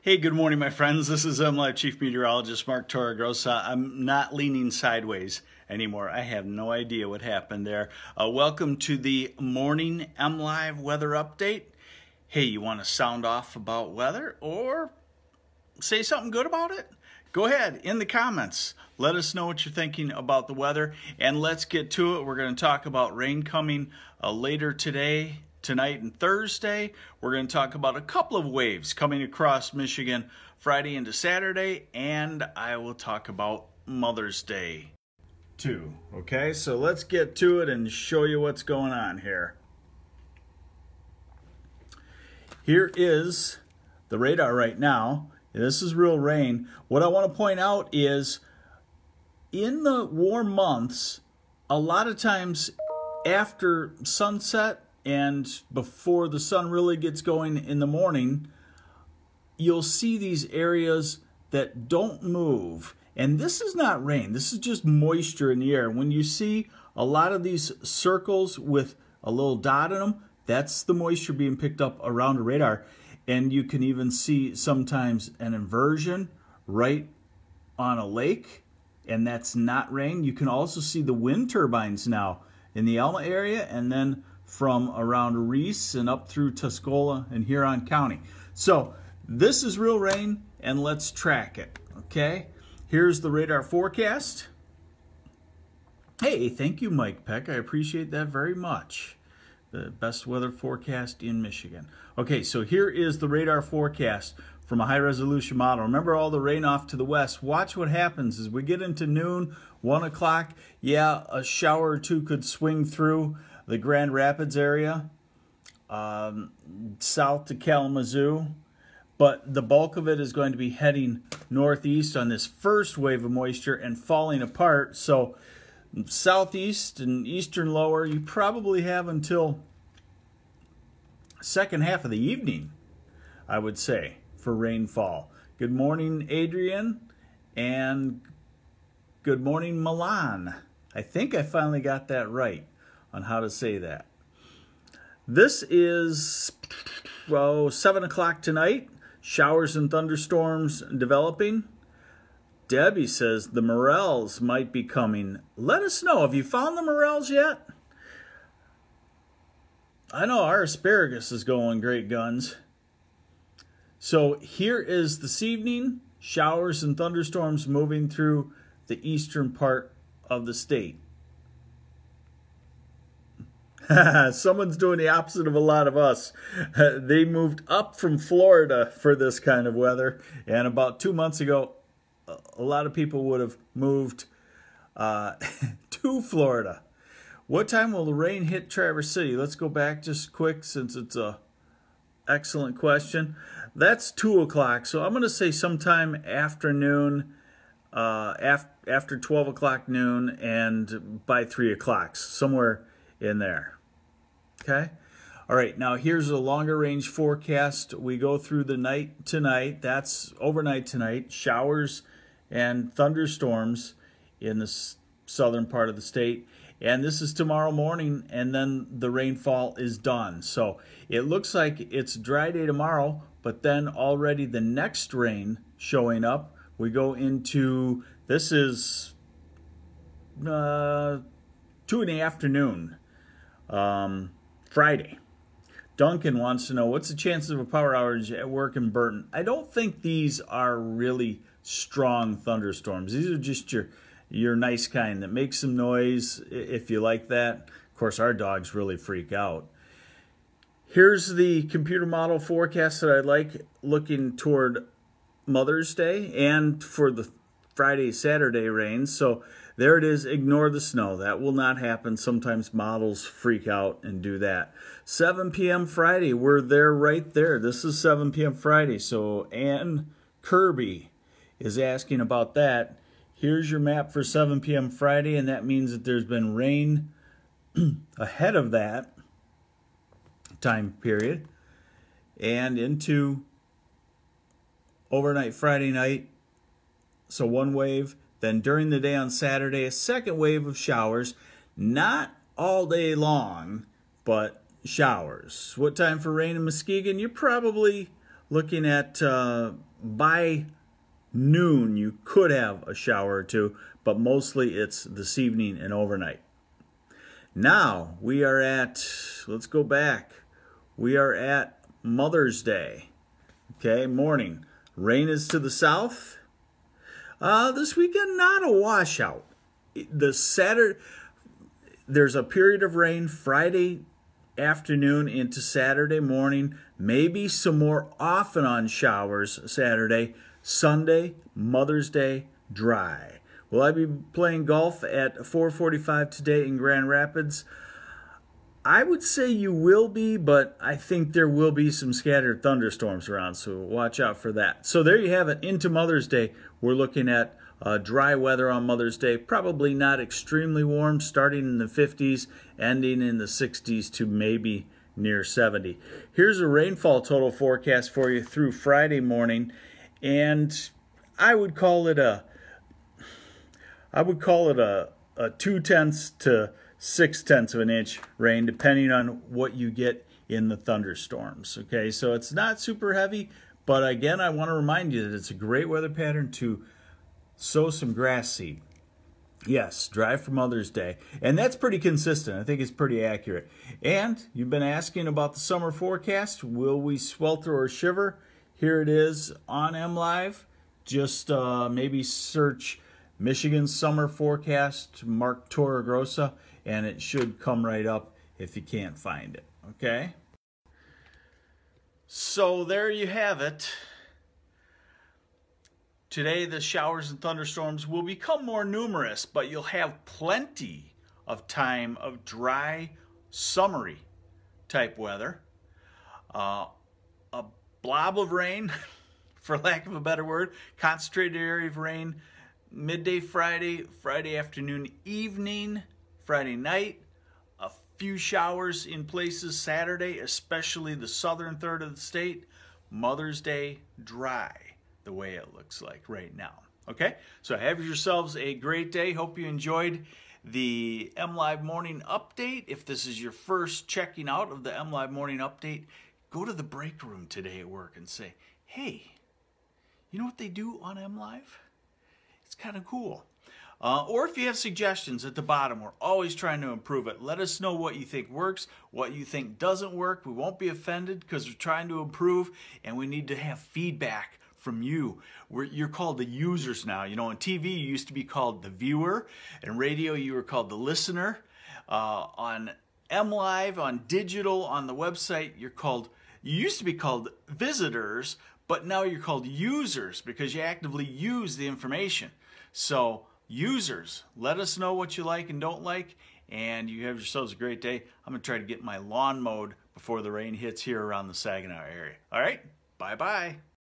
Hey, good morning, my friends. This is MLive Chief Meteorologist Mark Torregrosa. I'm not leaning sideways anymore. I have no idea what happened there. Welcome to the morning MLive weather update. Hey, you want to sound off about weather or say something good about it? Go ahead in the comments. Let us know what you're thinking about the weather, and let's get to it. We're going to talk about rain coming later today, tonight, and Thursday. We're going to talk about a couple of waves coming across Michigan Friday into Saturday, and I will talk about Mother's Day too. Okay, so let's get to it and show you what's going on here. Here is the radar right now. This is real rain. What I want to point out is in the warm months, a lot of times after sunset and before the sun really gets going in the morning, you'll see these areas that don't move. And this is not rain. This is just moisture in the air. When you see a lot of these circles with a little dot in them, that's the moisture being picked up around the radar. And you can even see sometimes an inversion right on a lake, and that's not rain. You can also see the wind turbines now in the Alma area, and then from around Reese and up through Tuscola and Huron County. So this is real rain, and let's track it, okay? Here's the radar forecast. Hey, thank you, Mike Peck. I appreciate that very much. The best weather forecast in Michigan. Okay, so here is the radar forecast from a high-resolution model. Remember all the rain off to the west. Watch what happens as we get into noon, 1 o'clock. Yeah, a shower or two could swing through the Grand Rapids area, south to Kalamazoo. But the bulk of it is going to be heading northeast on this first wave of moisture and falling apart. So southeast and eastern lower, you probably have until second half of the evening, I would say, for rainfall. Good morning, Adrian, and good morning, Milan. I think I finally got that right on how to say that. This is 7 o'clock tonight. Showers and thunderstorms developing. Debbie says the morels might be coming. Let us know. Have you found the morels yet? I know our asparagus is going great guns. So here is this evening. Showers and thunderstorms moving through the eastern part of the state. Someone's doing the opposite of a lot of us. They moved up from Florida for this kind of weather. And about 2 months ago, a lot of people would have moved to Florida. What time will the rain hit Traverse City? Let's go back just quick since it's a excellent question. That's 2 o'clock, so I'm going to say sometime afternoon, after 12 o'clock noon and by 3 o'clock, somewhere in there. Okay? All right, now here's a longer range forecast. We go through the night tonight. That's overnight tonight. Showers and thunderstorms in the southern part of the state. And this is tomorrow morning, and then the rainfall is done. So it looks like it's a dry day tomorrow, but then already the next rain showing up. We go into, this is 2 in the afternoon, Friday. Duncan wants to know, what's the chances of a power outage at work in Burton? I don't think these are really strong thunderstorms. These are just your nice kind that makes some noise if you like that. Of course, our dogs really freak out. Here's the computer model forecast that I like looking toward Mother's Day and for the Friday, Saturday rains. So there it is. Ignore the snow. That will not happen. Sometimes models freak out and do that. 7 p.m. Friday. We're there right there. This is 7 p.m. Friday. So Ann Kirby is asking about that. Here's your map for 7 p.m. Friday, and that means that there's been rain ahead of that time period and into overnight Friday night. So one wave. Then during the day on Saturday, a second wave of showers. Not all day long, but showers. What time for rain in Muskegon? You're probably looking at by noon you could have a shower or two, but mostly it's this evening and overnight. Now we are at, let's go back, we are at Mother's Day. Okay, morning. Rain is to the south. This weekend, not a washout. There's a period of rain Friday afternoon into Saturday morning. Maybe some more off and on showers Saturday. Sunday, Mother's Day, dry. Will I be playing golf at 4:45 today in Grand Rapids? I would say you will be, but I think there will be some scattered thunderstorms around, so watch out for that. So there you have it. Into Mother's Day, we're looking at dry weather on Mother's Day. Probably not extremely warm, starting in the 50s, ending in the 60s to maybe near 70. Here's a rainfall total forecast for you through Friday morning, and I would call it a 2/10 to 6/10 of an inch rain, depending on what you get in the thunderstorms. Okay, so it's not super heavy, but again, I want to remind you that it's a great weather pattern to sow some grass seed. Yes, dry for Mother's Day, and that's pretty consistent. I think it's pretty accurate. And you've been asking about the summer forecast. Will we swelter or shiver? Here it is on MLive. Just maybe search Michigan summer forecast, Mark Torregrossa, and it should come right up if you can't find it, okay? So there you have it. Today the showers and thunderstorms will become more numerous, but you'll have plenty of time of dry, summery type weather. A blob of rain, for lack of a better word, concentrated area of rain, midday Friday, Friday afternoon, evening, Friday night, a few showers in places Saturday, especially the southern third of the state. Mother's Day, dry, the way it looks like right now. Okay, so have yourselves a great day. Hope you enjoyed the MLive Morning Update. If this is your first checking out of the MLive Morning Update, go to the break room today at work and say, hey, you know what they do on MLive? It's kind of cool. Or if you have suggestions at the bottom, we're always trying to improve it. Let us know what you think works, what you think doesn't work. We won't be offended because we're trying to improve, and we need to have feedback from you. You're called the users now. You know, on TV, you used to be called the viewer. In radio, you were called the listener. On MLive, on digital, on the website, you used to be called visitors, but now you're called users because you actively use the information. So users, let us know what you like and don't like, and you have yourselves a great day. I'm going to try to get my lawn mowed before the rain hits here around the Saginaw area. All right, bye-bye.